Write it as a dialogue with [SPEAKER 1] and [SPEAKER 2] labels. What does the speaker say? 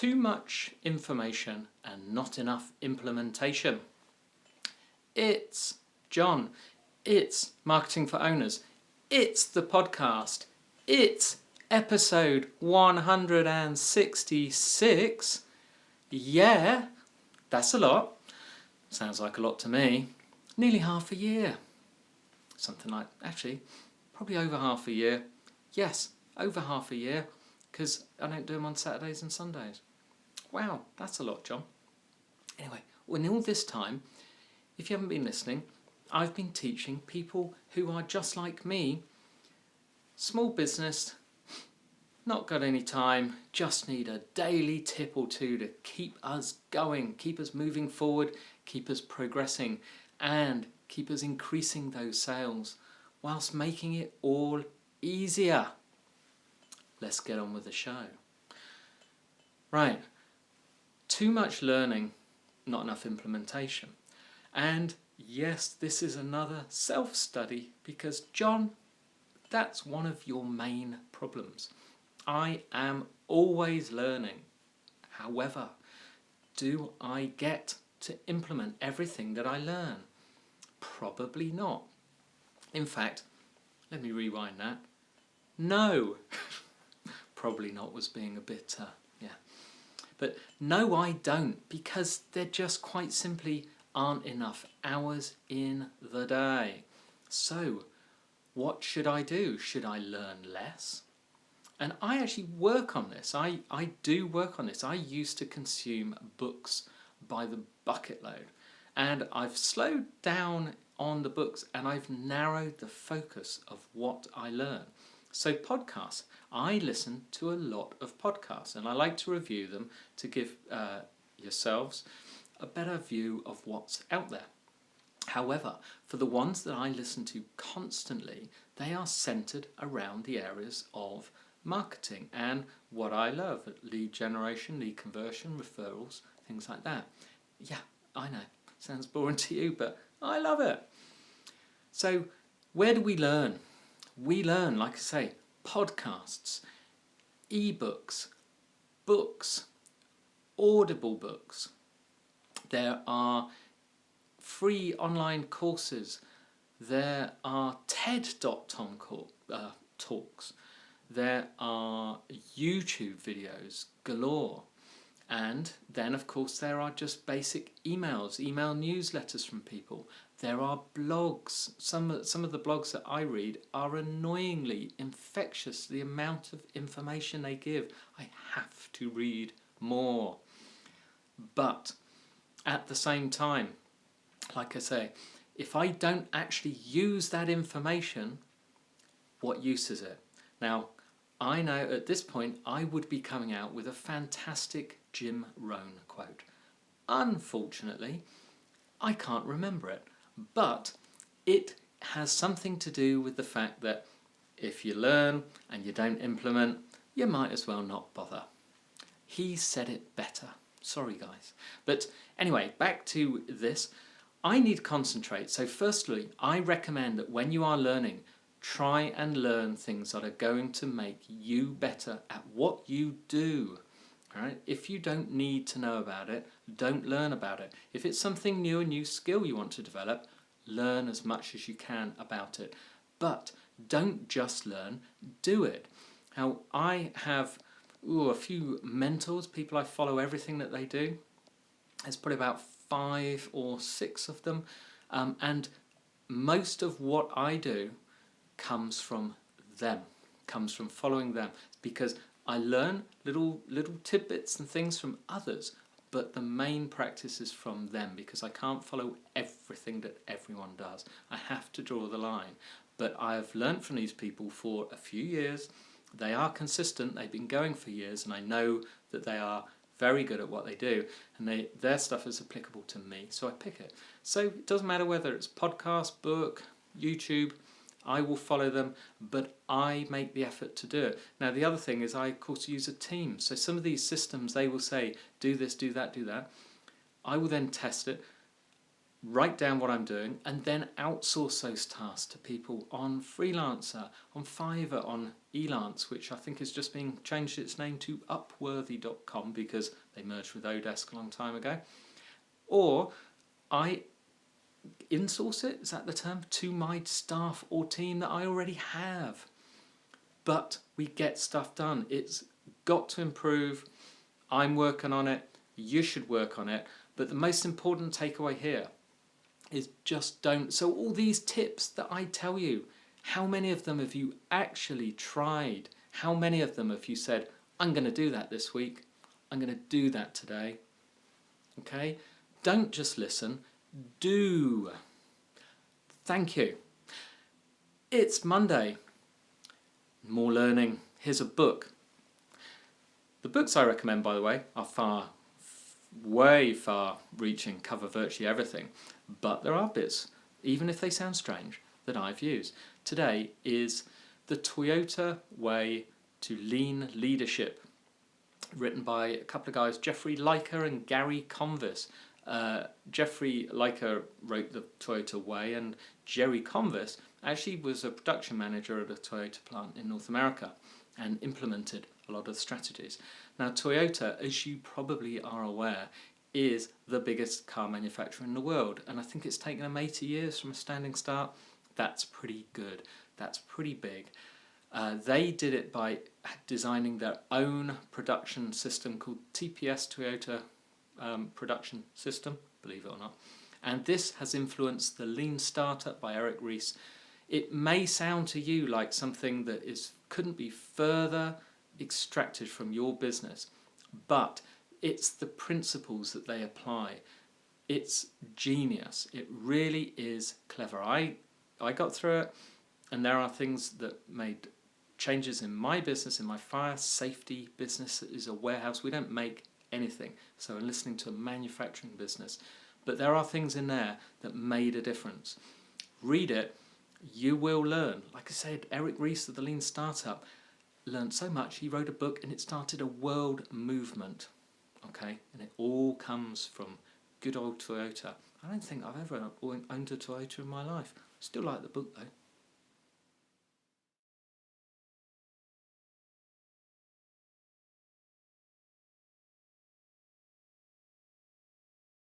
[SPEAKER 1] Too much information and not enough implementation. It's John. It's Marketing for Owners. It's the podcast. It's episode 166. Yeah, that's a lot. Sounds like a lot to me. Nearly half a year. Something like, actually, probably over half a year. Yes, over half a year, because I don't do them on Saturdays and Sundays. Wow, that's a lot, John. Anyway, in all this time, if you haven't been listening, I've been teaching people who are just like me, small business, not got any time, just need a daily tip or two to keep us going, keep us moving forward, keep us progressing, and keep us increasing those sales whilst making it all easier. Let's get on with the show. Right, too much learning, not enough implementation. And yes, this is another self-study because, John, that's one of your main problems. I am always learning. However, do I get to implement everything that I learn? Probably not. In fact, let me rewind that. No. Probably not was being a bit, But no, I don't, because there just quite simply aren't enough hours in the day. So, what should I do? Should I learn less? And I actually work on this. I do work on this. I used to consume books by the bucket load. And I've slowed down on the books and I've narrowed the focus of what I learn. So podcasts. I listen to a lot of podcasts and I like to review them to give yourselves a better view of what's out there. However, for the ones that I listen to constantly, they are centered around the areas of marketing and what I love, lead generation, lead conversion, referrals, things like that. Yeah, I know, sounds boring to you, but I love it. So where do we learn? We learn, like I say, podcasts, ebooks, books, Audible books. There are free online courses. There are TED.com talks. There are YouTube videos galore. And then, of course, there are just basic email newsletters from people. There are blogs. Some of the blogs that I read are annoyingly infectious. The amount of information they give. I have to read more. But at the same time, like I say, if I don't actually use that information, what use is it? Now, I know at this point I would be coming out with a fantastic Jim Rohn quote. Unfortunately, I can't remember it, but it has something to do with the fact that if you learn and you don't implement, you might as well not bother. He said it better. Sorry, guys. But anyway, back to this. I need to concentrate. So firstly, I recommend that when you are learning, try and learn things that are going to make you better at what you do. All right? If you don't need to know about it, don't learn about it. If it's something new, a new skill you want to develop, learn as much as you can about it. But don't just learn, do it. Now, I have a few mentors, people I follow everything that they do. There's probably about 5 or 6 of them. And most of what I do comes from them, comes from following them, because I learn little tidbits and things from others, but the main practice is from them because I can't follow everything that everyone does. I have to draw the line. But I've learned from these people for a few years. They are consistent, they've been going for years, and I know that they are very good at what they do, and their stuff is applicable to me, so I pick it. So it doesn't matter whether it's podcast, book, YouTube, I will follow them, but I make the effort to do it. Now, the other thing is I, of course, use a team. So some of these systems, they will say, do this, do that, do that. I will then test it, write down what I'm doing, and then outsource those tasks to people on Freelancer, on Fiverr, on Elance, which I think is just being changed its name to Upworthy.com because they merged with Odesk a long time ago. Or I insource it, is that the term, to my staff or team that I already have. But we get stuff done. It's got to improve. I'm working on it. You should work on it. But the most important takeaway here is just don't. So all these tips that I tell you, how many of them have you actually tried? How many of them have you said, I'm going to do that this week. I'm going to do that today. Okay? Don't just listen. Do. Thank you. It's Monday. More learning. Here's a book. The books I recommend, by the way, are way far reaching, cover virtually everything. But there are bits, even if they sound strange, that I've used. Today is The Toyota Way to Lean Leadership, written by a couple of guys, Jeffrey Liker and Gary Convis. Jeffrey Liker wrote The Toyota Way, and Jerry Convis actually was a production manager at a Toyota plant in North America and implemented a lot of the strategies. Now, Toyota, as you probably are aware, is the biggest car manufacturer in the world, and I think it's taken them 80 years from a standing start. That's pretty good. That's pretty big. They did it by designing their own production system called TPS, Toyota Production System, believe it or not. And this has influenced the Lean Startup by Eric Ries. It may sound to you like something that couldn't be further extracted from your business, but it's the principles that they apply. It's genius. It really is clever. I got through it, and there are things that made changes in my business, in my fire safety business. It is a warehouse. We don't make anything, so I'm listening to a manufacturing business. But there are things in there that made a difference. Read it. You will learn. Like I said, Eric Ries of the Lean Startup learned so much. He wrote a book and it started a world movement. Okay, and it all comes from good old Toyota. I don't think I've ever owned a Toyota in my life. Still like the book though.